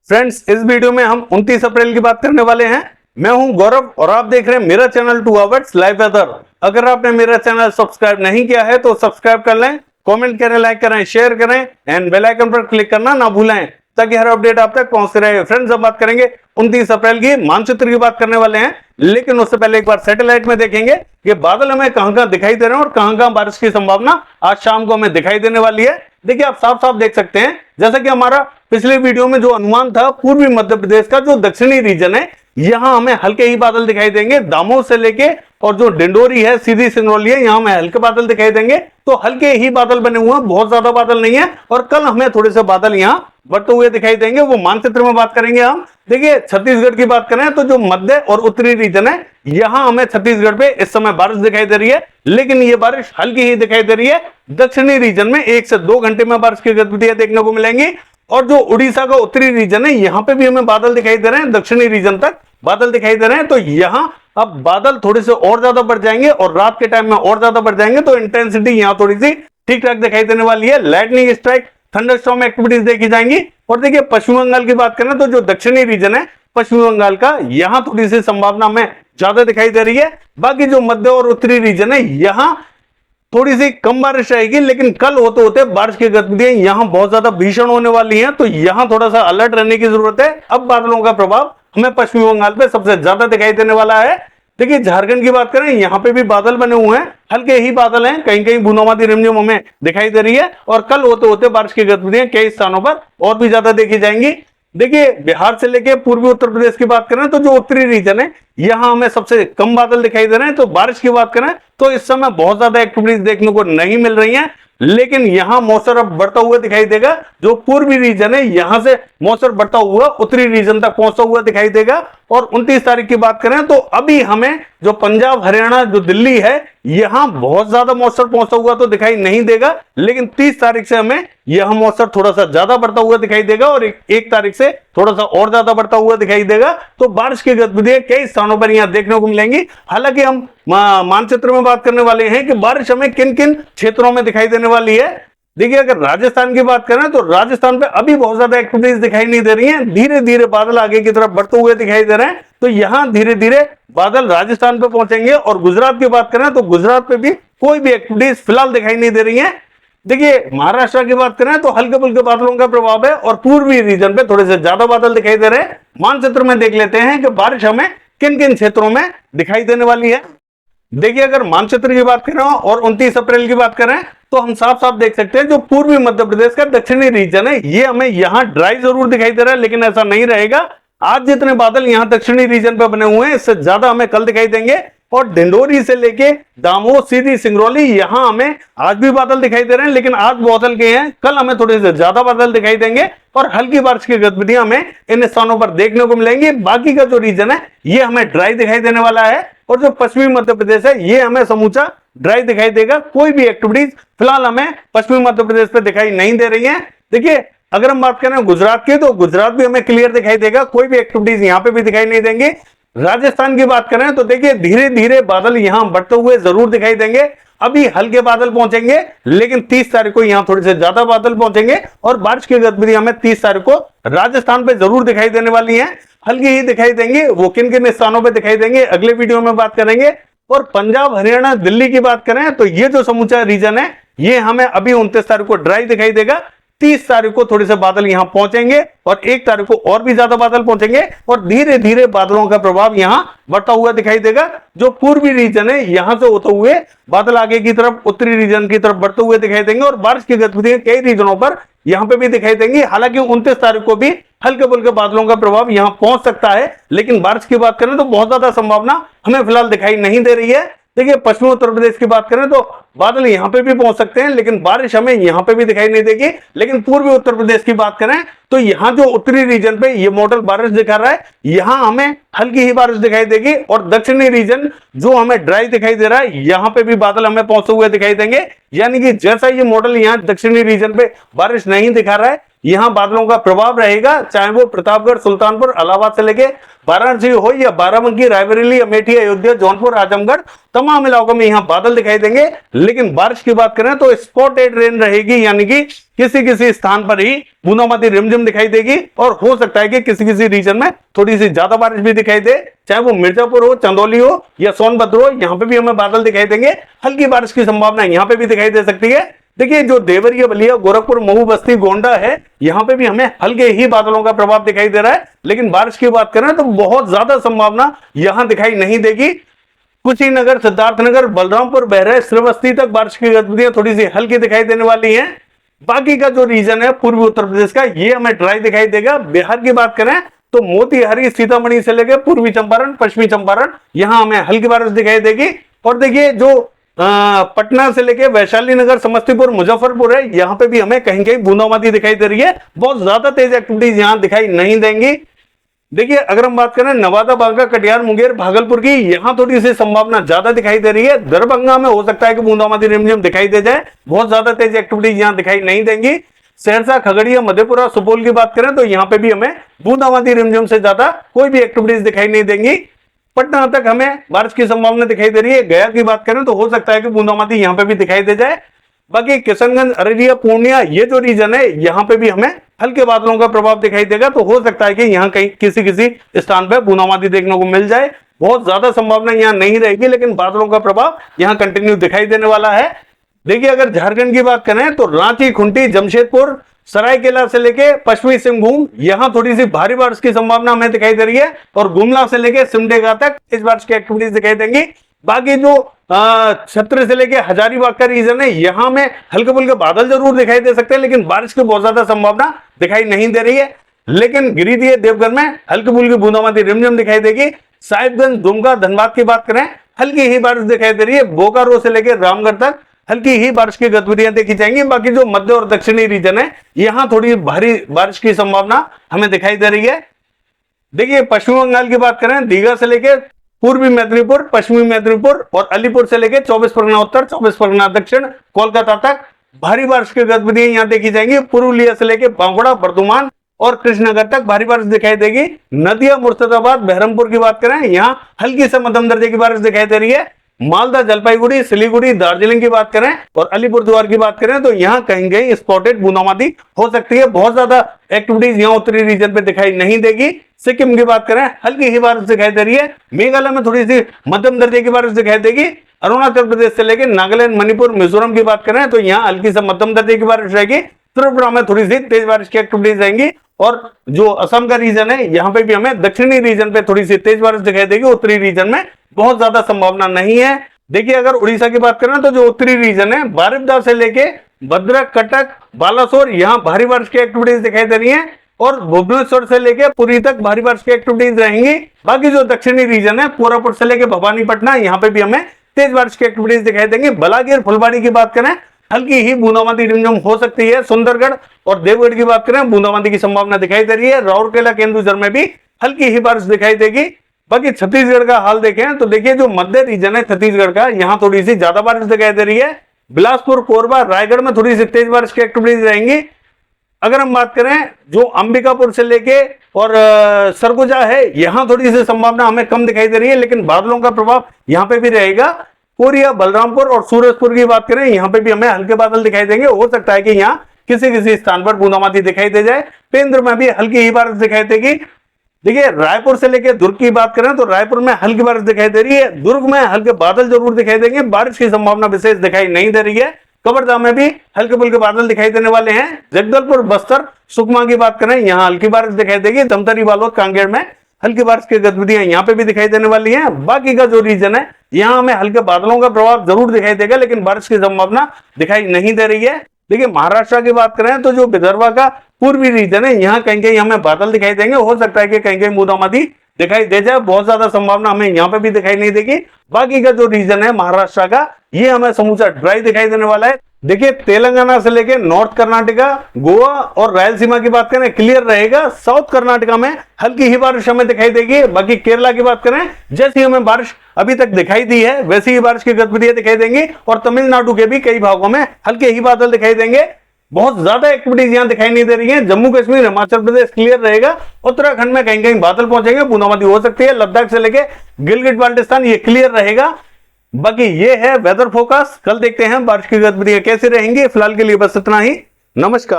Friends, इस video में हम 29 अप्रैल की बात करने वाले हैं। मैं हूं गौरव और आप देख रहे हैं मेरा चैनल 2 आवर्स लाइव वेदर। अगर आपने मेरा चैनल सब्सक्राइब नहीं किया है तो सब्सक्राइब कर लें, कमेंट करें, लाइक करें, शेयर करें एंड बेल आइकन पर क्लिक करना ना भूलें ताकि हर अपडेट आप तक पहुंचते रहे। फ्रेंड्स, अब बात करेंगे 29 अप्रैल की, मानचित्र की बात करने वाले हैं। लेकिन उससे पहले एक बार सैटेलाइट में देखेंगे कि बादल हमें कहां दिखाई दे रहे हैं और कहां बारिश की संभावना आज शाम को हमें दिखाई देने वाली है। देखिए, आप साफ साफ देख सकते हैं, जैसा कि हमारा पिछले वीडियो में जो अनुमान था, पूर्वी मध्य प्रदेश का जो दक्षिणी रीजन है, यहां हमें हल्के ही बादल दिखाई देंगे। दामोह से लेके और जो डिंडोरी है, सीधी सिंगरौली है, यहां हमें हल्के बादल दिखाई देंगे। तो हल्के ही बादल बने हुए हैं, बहुत ज्यादा बादल नहीं है। और कल हमें थोड़े से बादल यहां बढ़ते हुए दिखाई देंगे, वो मानचित्र में बात करेंगे हम। देखिए, छत्तीसगढ़ की बात करें तो जो मध्य और उत्तरी रीजन है, यहां हमें छत्तीसगढ़ पे इस समय बारिश दिखाई दे रही है, लेकिन ये बारिश हल्की ही दिखाई दे रही है। दक्षिणी रीजन में 1 से 2 घंटे में बारिश की गतिविधियां देखने को मिलेंगी। और जो उड़ीसा का उत्तरी रीजन है, यहां पे भी हमें बादल दिखाई दे रहे हैं, दक्षिणी रीजन तक बादल दिखाई दे रहे हैं। तो यहां अब बादल थोड़े से और ज्यादा बढ़ जाएंगे और रात के टाइम में और ज्यादा बढ़ जाएंगे, तो इंटेंसिटी यहां थोड़ी सी ठीक ठाक दिखाई देने वाली है। लाइटनिंग स्ट्राइक, थंडरस्टॉर्म एक्टिविटीज देखी जाएंगी। और देखिए, पश्चिम बंगाल की बात करें तो जो दक्षिणी रीजन है पश्चिम बंगाल का, यहां थोड़ी सी संभावना में ज्यादा दिखाई दे रही है। बाकी जो मध्य और उत्तरी रीजन है, यहां थोड़ी सी कम बारिश रहेगी, लेकिन कल होते होते बारिश की गतिविधियां यहां बहुत ज्यादा भीषण होने वाली हैं। तो यहां थोड़ा सा अलर्ट रहने की जरूरत है। अब बादलों का प्रभाव हमें पश्चिमी बंगाल पे सबसे ज्यादा दिखाई देने वाला है। देखिए, झारखंड की बात करें, यहां पे भी बादल बने हुए हैं, हल्के ही बादल हैं, कहीं कहीं बूंदाबांदी रिमझिम हमें दिखाई दे रही है। और कल होते होते बारिश की गतिविधियां कई स्थानों पर और भी ज्यादा देखी जाएंगी। देखिए, बिहार से लेके पूर्वी उत्तर प्रदेश की बात करें तो जो उत्तरी रीजन है, यहां हमें सबसे कम बादल दिखाई दे रहे हैं। तो बारिश की बात करें तो इस समय बहुत ज्यादा एक्टिविटीज देखने को नहीं मिल रही हैं, लेकिन यहां मौसम अब बढ़ता हुआ दिखाई देगा। जो पूर्वी रीजन है, यहां से मौसम बढ़ता हुआ उत्तरी रीजन तक पहुंचता हुआ दिखाई देगा। और 29 तारीख की बात करें तो अभी हमें जो पंजाब, हरियाणा, जो दिल्ली है, यहां बहुत ज्यादा मौसम पहुंचता हुआ तो दिखाई नहीं देगा, लेकिन 30 तारीख से हमें यह मौसम थोड़ा सा ज्यादा बढ़ता हुआ दिखाई देगा और 1 तारीख से थोड़ा सा और ज्यादा बढ़ता हुआ दिखाई देगा। तो बारिश की गतिविधियां कई स्थानों पर यहां देखने को मिलेंगी। हालांकि हम मानचित्र में बात करने वाले हैं कि बारिश हमें किन किन क्षेत्रों में दिखाई देने वाली है। देखिए, अगर राजस्थान की बात करें तो राजस्थान पे अभी बहुत ज्यादा एक्टिविटीज दिखाई नहीं दे रही हैं। धीरे धीरे बादल आगे की तरफ बढ़ते हुए दिखाई दे रहे हैं। तो यहां धीरे धीरे बादल राजस्थान पे पहुंचेंगे। और गुजरात की बात करें तो गुजरात पे भी कोई भी एक्टिविटीज फिलहाल दिखाई नहीं दे रही है। देखिए, महाराष्ट्र की बात करें तो हल्के फुल्के बादलों का प्रभाव है और पूर्वी रीजन पे थोड़े से ज्यादा बादल दिखाई दे रहे हैं। मानचित्र में देख लेते हैं कि बारिश हमें किन किन क्षेत्रों में दिखाई देने वाली है। देखिए, अगर मानचित्र की बात करें और 29 अप्रैल की बात करें तो हम साफ साफ देख सकते हैं, जो पूर्वी मध्य प्रदेश का दक्षिणी रीजन है, ये हमें यहां ड्राई जरूर दिखाई दे रहा है, लेकिन ऐसा नहीं रहेगा। आज जितने बादल यहां दक्षिणी रीजन पे बने हुए हैं, इससे ज्यादा हमें कल दिखाई देंगे। और डिंडोरी से लेके दामोह, सीधी सिंगरौली, यहां हमें आज भी बादल दिखाई दे रहे हैं, लेकिन आज बहुत हल्के हैं। कल हमें थोड़े से ज्यादा बादल दिखाई देंगे और हल्की बारिश की गतिविधियां हमें इन स्थानों पर देखने को मिलेंगी। बाकी का जो रीजन है, ये हमें ड्राई दिखाई देने वाला है। और जो पश्चिमी मध्य प्रदेश है, ये हमें समूचा ड्राई दिखाई देगा। कोई भी एक्टिविटीज फिलहाल हमें पश्चिमी मध्य प्रदेश पे दिखाई नहीं दे रही है। देखिए, अगर हम बात करें गुजरात की, तो गुजरात भी हमें क्लियर दिखाई देगा, कोई भी एक्टिविटीज यहां पे भी दिखाई नहीं देंगे। राजस्थान की बात करें तो देखिए, धीरे धीरे बादल यहां बढ़ते हुए जरूर दिखाई देंगे। अभी हल्के बादल पहुंचेंगे, लेकिन 30 तारीख को यहां थोड़े से ज्यादा बादल पहुंचेंगे और बारिश की गतिविधि हमें 30 तारीख को राजस्थान पे जरूर दिखाई देने वाली है। हल्की ही दिखाई देंगे, वो किन किन स्थानों पे दिखाई देंगे अगले वीडियो में बात करेंगे। और पंजाब, हरियाणा, दिल्ली की बात करें तो ये जो समूचा रीजन है, ये हमें अभी 29 तारीख को ड्राई दिखाई देगा। 30 तारीख को थोड़े से बादल यहां पहुंचेंगे और 1 तारीख को और भी ज्यादा बादल पहुंचेंगे और धीरे धीरे बादलों का प्रभाव यहां बढ़ता हुआ दिखाई देगा। जो पूर्वी रीजन है, यहां से होते हुए बादल आगे की तरफ उत्तरी रीजन की तरफ बढ़ते हुए दिखाई देंगे और बारिश की गतिविधियां कई रीजनों पर यहां पे भी दिखाई देंगी। हालांकि 29 तारीख को भी हल्के फुल्के बादलों का प्रभाव यहां पहुंच सकता है, लेकिन बारिश की बात करें तो बहुत ज्यादा संभावना हमें फिलहाल दिखाई नहीं दे रही है। देखिए, पश्चिमी उत्तर प्रदेश की बात करें तो बादल यहां पे भी पहुंच सकते हैं, लेकिन बारिश हमें यहां पे भी दिखाई नहीं देगी। लेकिन पूर्वी उत्तर प्रदेश की बात करें तो यहां जो उत्तरी रीजन पे ये मॉडल बारिश दिखा रहा है, यहां हमें हल्की ही बारिश दिखाई देगी। और दक्षिणी रीजन जो हमें ड्राई दिखाई दे रहा है, यहां पे भी बादल हमें पहुंचते हुए दिखाई देंगे। यानी कि जैसा ये मॉडल यहां दक्षिणी रीजन पे बारिश नहीं दिखा रहा है, यहाँ बादलों का प्रभाव रहेगा, चाहे वो प्रतापगढ़, सुल्तानपुर, इलाहाबाद से लेके वाराणसी हो या बाराबंकी, रायबरेली, अमेठी, अयोध्या, जौनपुर, आजमगढ़, तमाम इलाकों में यहाँ बादल दिखाई देंगे। लेकिन बारिश की बात करें तो स्पॉटेड रेन रहेगी, यानी कि किसी किसी स्थान पर ही बूंदाबांदी रिमझिम दिखाई देगी और हो सकता है कि किसी किसी रीजन में थोड़ी सी ज्यादा बारिश भी दिखाई दे, चाहे वो मिर्जापुर हो, चंदौली हो या सोनभद्र हो, यहाँ पे भी हमें बादल दिखाई देंगे। हल्की बारिश की संभावना यहाँ पे भी दिखाई दे सकती है। देखिए जो देवरिया, बलिया, गोरखपुर, मऊ, बस्ती, गोंडा है, यहाँ पे भी हमें हल्के ही बादलों का प्रभाव दिखाई दे रहा है। लेकिन बारिश की बात करें तो बहुत ज्यादा संभावना यहाँ दिखाई नहीं देगी। कुशीनगर, सिद्धार्थनगर, बलरामपुर, बहराइच, श्रावस्ती तक बारिश की गतिविधियां थोड़ी सी हल्की दिखाई देने वाली हैं। बाकी का जो रीजन है पूर्वी उत्तर प्रदेश का, ये हमें ड्राई दिखाई देगा। बिहार की बात करें तो मोतिहारी, सीतामढ़ी से लेकर पूर्वी चंपारण, पश्चिमी चंपारण, यहां हमें हल्की बारिश दिखाई देगी। और देखिए जो पटना से लेके वैशाली नगर, समस्तीपुर, मुजफ्फरपुर है, यहाँ पे भी हमें कहीं कहीं बूंदाबांदी दिखाई दे रही है। बहुत ज्यादा तेज एक्टिविटीज यहाँ दिखाई नहीं देंगी। देखिए अगर हम बात करें नवादा, बांका, कटिहार, मुंगेर, भागलपुर की, यहाँ थोड़ी सी संभावना ज्यादा दिखाई दे रही है। दरभंगा में हो सकता है कि बूंदाबांदी रिमझिम दिखाई दे जाए, बहुत ज्यादा तेज एक्टिविटीज यहाँ दिखाई नहीं देंगी। सहरसा, खगड़िया, मधेपुरा, सुपौल की बात करें तो यहाँ पे भी हमें बूंदाबांदी रिमझिम से ज्यादा कोई भी एक्टिविटीज दिखाई नहीं देंगी। पटना तक हमें बारिश की संभावना दिखाई दे रही है। गया की बात करें तो हो सकता है कि बूंदाबांदी यहाँ पे भी दिखाई दे जाए। बाकी किशनगंज, अररिया, पूर्णिया, ये जो रीजन है यहाँ पे भी हमें हल्के बादलों का प्रभाव दिखाई देगा। तो हो सकता है कि यहाँ कहीं किसी किसी स्थान पर बूंदाबांदी देखने को मिल जाए। बहुत ज्यादा संभावना यहाँ नहीं रहेगी, लेकिन बादलों का प्रभाव यहाँ कंटिन्यू दिखाई देने वाला है। देखिए अगर झारखंड की बात करें तो रांची, खूंटी, जमशेदपुर, सरायकेला से लेके पश्चिमी सिंहभूम, यहाँ थोड़ी सी भारी बारिश की संभावना हमें दिखाई दे रही है। और गुमला से लेके सिमडेगा तक इस बारिश की एक्टिविटीज दिखाई देंगी। बाकी जो छत्र से लेके हजारीबाग का रीजन है, यहाँ में हल्के फुल्के बादल जरूर दिखाई दे सकते हैं, लेकिन बारिश की बहुत ज्यादा संभावना दिखाई नहीं दे रही है। लेकिन गिरिडीह, देवघर में हल्की फुल्की बूंदाबांदी रिमझिम दिखाई देगी। साहिबगंज, दुमका, धनबाद की बात करें, हल्की ही बारिश दिखाई दे रही है। बोकारो से लेकर रामगढ़ तक हल्की ही बारिश की गतिविधियां देखी जाएंगी। बाकी जो मध्य और दक्षिणी रीजन है, यहाँ थोड़ी भारी बारिश की संभावना हमें दिखाई दे रही है। देखिए पश्चिम बंगाल की बात करें, दीघा से लेकर पूर्वी मेदिनीपुर, पश्चिमी मेदिनीपुर और अलीपुर से लेकर 24 परगना उत्तर, 24 परगना दक्षिण, कोलकाता तक भारी बारिश की गतिविधियां यहाँ देखी जाएंगी। पुरुलिया से लेकर बांकुड़ा, बर्धमान और कृष्णनगर तक भारी बारिश दिखाई देगी। नदिया, मुर्शिदाबाद, बहरमपुर की बात करें, यहाँ हल्की से मध्यम दर्जे की बारिश दिखाई दे रही है। मालदा, जलपाईगुड़ी, सिलीगुड़ी, दार्जिलिंग की बात करें और अलीपुरद्वार की बात करें तो यहाँ कहीं कहीं स्पॉटेड बूंदाबांदी हो सकती है। बहुत ज्यादा एक्टिविटीज यहाँ उत्तरी रीजन पे दिखाई नहीं देगी। सिक्किम की बात करें, हल्की ही बारिश दिखाई दे रही है। मेघालय में थोड़ी सी मध्यम दर्जे की बारिश दिखाई देगी। अरुणाचल प्रदेश से लेकर नागालैंड, मणिपुर, मिजोरम की बात करें तो यहाँ हल्की से मध्यम दर्जे की बारिश रहेगी। त्रिपुरा में थोड़ी सी तेज बारिश की एक्टिविटीज रहेंगी। और जो असम का रीजन है, यहाँ पे भी हमें दक्षिणी रीजन पे थोड़ी सी तेज बारिश दिखाई देगी। उत्तरी रीजन में बहुत ज्यादा संभावना नहीं है। देखिए अगर उड़ीसा की बात करें तो जो उत्तरी रीजन है, बारिपदा से लेके भद्रक, कटक, बालासोर, यहाँ भारी बारिश की एक्टिविटीज दिखाई दे रही है। और भुवनेश्वर से लेके पुरी तक भारी बारिश की एक्टिविटीज रहेंगी। बाकी जो दक्षिणी रीजन है, कोरापुट से लेके भवानीपटना, यहाँ पे भी हमें तेज बारिश की एक्टिविटीज दिखाई देंगी। बलागीर, फुलबाड़ी की बात करें, हल्की ही बूंदाबांदी रिमझिम हो सकती है। सुंदरगढ़ और देवगढ़ की बात करें, बूंदाबांदी की संभावना दिखाई दे रही है। राउरकेला, केंदुझर में भी हल्की ही बारिश दिखाई देगी। बाकी छत्तीसगढ़ का हाल देखें तो देखिए जो मध्य रीजन है छत्तीसगढ़ का, यहाँ थोड़ी सी ज्यादा बारिश दिखाई दे रही है। बिलासपुर, कोरबा, रायगढ़ में थोड़ी सी तेज बारिश की एक्टिविटीज रहेंगी। अगर हम बात करें जो अंबिकापुर से लेके और सरगुजा है, यहाँ थोड़ी सी संभावना हमें कम दिखाई दे रही है, लेकिन बादलों का प्रभाव यहाँ पे भी रहेगा। कोरिया, बलरामपुर और सूरजपुर की बात करें, यहाँ पे भी हमें हल्के बादल दिखाई देंगे। हो सकता है कि यहाँ किसी किसी स्थान पर बूंदाबांदी दिखाई दे जाए। पेंद्र में भी हल्की ही बारिश दिखाई देगी। देखिए रायपुर से लेकर दुर्ग की बात करें तो रायपुर में हल्की बारिश दिखाई दे रही है। दुर्ग में हल्के बादल जरूर दिखाई देंगे, बारिश की संभावना विशेष दिखाई नहीं दे रही है। कवर्धा में भी हल्के फुल्के बादल दिखाई देने वाले हैं। जगदलपुर, बस्तर, सुकमा की बात करें, यहाँ हल्की बारिश दिखाई देगी। धमतरी, बालोद, कांगेर में हल्की बारिश की गतिविधियां यहाँ पे भी दिखाई देने वाली हैं। बाकी का जो रीजन है, यहाँ हमें हल्के बादलों का प्रभाव जरूर दिखाई देगा, लेकिन बारिश की संभावना दिखाई नहीं दे रही है। देखिए महाराष्ट्र की बात करें तो जो विदर्भ का पूर्वी रीजन है, यहाँ कहीं कहीं हमें बादल दिखाई देंगे। हो सकता है कि कहीं कहीं बूंदाबांदी दिखाई दे जाए, बहुत ज्यादा संभावना हमें यहाँ पे भी दिखाई नहीं देगी। बाकी का जो रीजन है महाराष्ट्र का, ये हमें समूचा ड्राई दिखाई देने वाला है। देखिए तेलंगाना से लेके नॉर्थ कर्नाटका, गोवा और रायलसीमा की बात करें क्लियर रहेगा। साउथ कर्नाटका में हल्की ही बारिश हमें दिखाई देगी। बाकी केरला की बात करें, जैसी हमें बारिश अभी तक दिखाई दी है वैसी ही बारिश की गतिविधियां दिखाई देंगी। और तमिलनाडु के भी कई भागों में हल्के ही बादल दिखाई देंगे। बहुत ज्यादा एक्टिविटीज यहां दिखाई नहीं दे रही है। जम्मू कश्मीर, हिमाचल प्रदेश क्लियर रहेगा। उत्तराखंड में कहीं कहीं बादल पहुंचेंगे, बूंदाबांदी हो सकती है। लद्दाख से लेके गिलगिट बाल्टिस्तान ये क्लियर रहेगा। बाकी ये है वेदर फोरकास्ट। कल देखते हैं बारिश की गतिविधियां कैसी रहेंगी। फिलहाल के लिए बस इतना ही। नमस्कार।